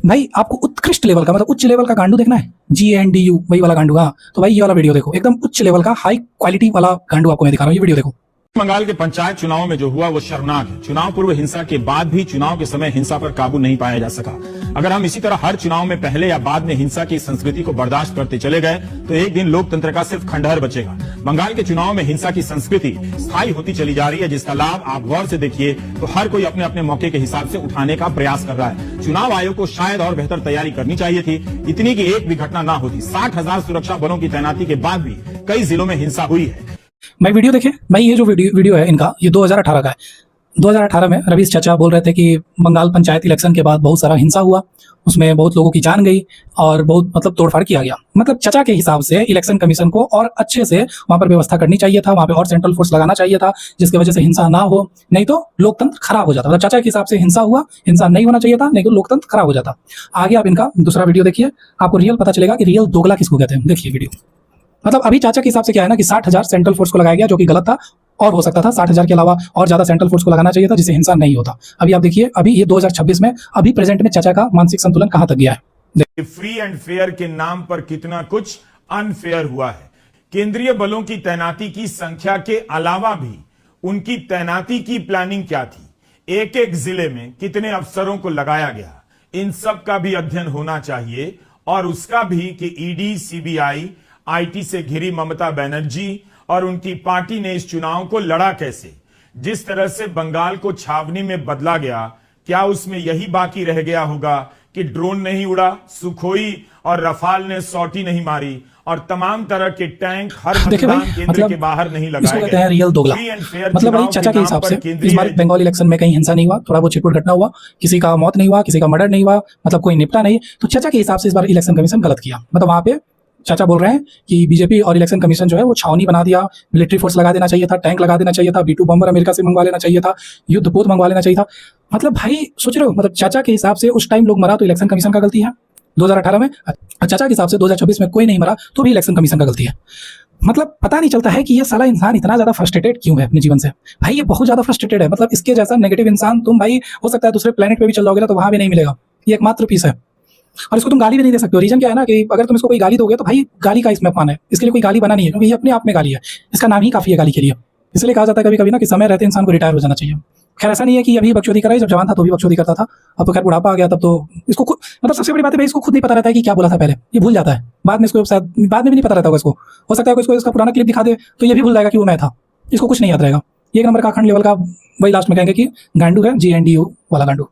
भाई आपको उत्कृष्ट लेवल का मतलब उच्च लेवल का गांडू देखना है, GNDU वही वाला गांडू। हाँ तो भाई ये वाला वीडियो देखो, एकदम उच्च लेवल का हाई क्वालिटी वाला गांडू आपको मैं दिखा रहा हूँ, ये वीडियो देखो। बंगाल के पंचायत चुनाव में जो हुआ वो शर्मनाक है। चुनाव पूर्व हिंसा के बाद भी चुनाव के समय हिंसा पर काबू नहीं पाया जा सका। अगर हम इसी तरह हर चुनाव में पहले या बाद में हिंसा की संस्कृति को बर्दाश्त करते चले गए तो एक दिन लोकतंत्र का सिर्फ खंडहर बचेगा। बंगाल के चुनाव में हिंसा की संस्कृति स्थायी होती चली जा रही है, जिसका लाभ आप गौर से देखिए तो हर कोई अपने अपने मौके के हिसाब से उठाने का प्रयास कर रहा है। चुनाव आयोग को शायद और बेहतर तैयारी करनी चाहिए थी, इतनी की एक भी घटना ना होती। 60,000 सुरक्षा बलों की तैनाती के बाद भी कई जिलों में हिंसा हुई है। भाई वीडियो देखे भाई, ये जो वीडियो है इनका, ये 2018 का है। 2018 में रवीश चाचा बोल रहे थे कि बंगाल पंचायत इलेक्शन के बाद बहुत सारा हिंसा हुआ, उसमें बहुत लोगों की जान गई और बहुत मतलब तोड़फाड़ किया गया। मतलब चाचा के हिसाब से इलेक्शन कमीशन को और अच्छे से वहां पर व्यवस्था करनी चाहिए था, वहां पे और सेंट्रल फोर्स लगाना चाहिए था, जिसकी वजह से हिंसा ना हो, नहीं तो लोकतंत्र खराब हो जाता। मतलब चाचा के हिसाब से हिंसा हुआ, हिंसा नहीं होना चाहिए था, नहीं तो लोकतंत्र खराब हो जाता। आगे आप इनका दूसरा वीडियो देखिए, आपको रियल पता चलेगा कि रियल दोगला किसको कहते हैं। देखिए वीडियो। मतलब अभी चाचा के हिसाब से क्या है ना कि 60,000 सेंट्रल फोर्स को लगाया गया, जो कि गलत था, और हो सकता था 60,000 के अलावा और ज्यादा सेंट्रल फोर्स को लगाना चाहिए था, जिससे हिंसा नहीं होता। अभी आप देखिए, अभी ये 2026 में अभी प्रेजेंट में चाचा का मानसिक संतुलन कहां तक गया है। फ्री एंड फेयर के नाम पर कितना कुछ अनफेयर हुआ है। केंद्रीय बलों की तैनाती की संख्या के अलावा भी उनकी तैनाती की प्लानिंग क्या थी, एक एक जिले में कितने अफसरों को लगाया गया, इन सब का भी अध्ययन होना चाहिए। और उसका भी कि ईडी, सीबीआई, आईटी से घिरी ममता बनर्जी और उनकी पार्टी ने इस चुनाव को लड़ा कैसे। जिस तरह से बंगाल को छावनी में बदला गया, क्या उसमें यही बाकी रह गया होगा कि ड्रोन नहीं उड़ा, सुखोई और रफाल ने सौटी नहीं मारी और तमाम तरह के टैंक हर मतदान केंद्र के बाहर नहीं लगाए गए। कहते हैं रियल दोगला। मतलब भाई चाचा के हिसाब से इस बार बंगाल इलेक्शन में कहीं हिंसा नहीं हुआ, थोड़ा बहुत छिटपुट घटना हुआ, किसी का मौत नहीं हुआ, किसी का मर्डर नहीं हुआ, मतलब कोई निपटा नहीं। तो चाचा के हिसाब से इस बार इलेक्शन कमीशन गलत किया। मतलब वहां पे चाचा बोल रहे हैं कि बीजेपी और इलेक्शन कमीशन जो है वो छावनी बना दिया, मिलिट्री फोर्स लगा देना चाहिए था, टैंक लगा देना चाहिए था, B2 बम्बर अमेरिका से मंगवा लेना चाहिए था, युद्ध पोत मंगवा लेना चाहिए था। मतलब भाई सोच रहे हो, मतलब चाचा के हिसाब से उस टाइम लोग मरा तो इलेक्शन कमीशन का गलती है 2018 में, चाचा के हिसाब से 2026 में कोई नहीं मरा तो भी इलेक्शन कमीशन का गलती है। मतलब पता नहीं चलता है कि ये साला इंसान इतना ज्यादा फ्रस्ट्रेटेड क्यों है अपने जीवन से। भाई ये बहुत ज्यादा फ्रस्ट्रेटेड है। मतलब इसके जैसा नेगेटिव इंसान तुम भाई हो सकता है दूसरे प्लेनेट पे भी चल जाओगे ना तो वहां भी नहीं मिलेगा। ये एकमात्र पीस है और इसको तुम गाली भी नहीं दे सकते हो। रीजन क्या है ना कि अगर तुम इसको कोई गाली दोगे तो भाई गाली का इसमें अपमान है, इसके लिए कोई गाली बना नहीं है, क्योंकि ये अपने आप में गाली है, इसका नाम ही काफी है गाली के लिए। इसलिए कहा जाता है कभी कभी ना कि समय रहते इंसान को रिटायर हो जाना चाहिए। खैर ऐसा नहीं है कि अभी बकचोदी कर रहा है, जब जवान था तो भी बकचोदी करता था, अब तो खैर बुढ़ापा आ गया तब तो इसको खुद, मतलब सबसे बड़ी बात है इसको खुद नहीं पता रहता है कि क्या बोला था पहले, ये भूल जाता है। बाद में इसको शायद बाद में भी नहीं पता रहता होगा इसको, हो सकता है इसको इसका पुराना क्लिप दिखा दे तो ये भी भूल जाएगा कि वो मैं था, इसको कुछ नहीं याद रहेगा। एक नंबर का अखंड लेवल का वही लास्ट में कहेंगे कि गांडू है, GNDU वाला गांडू।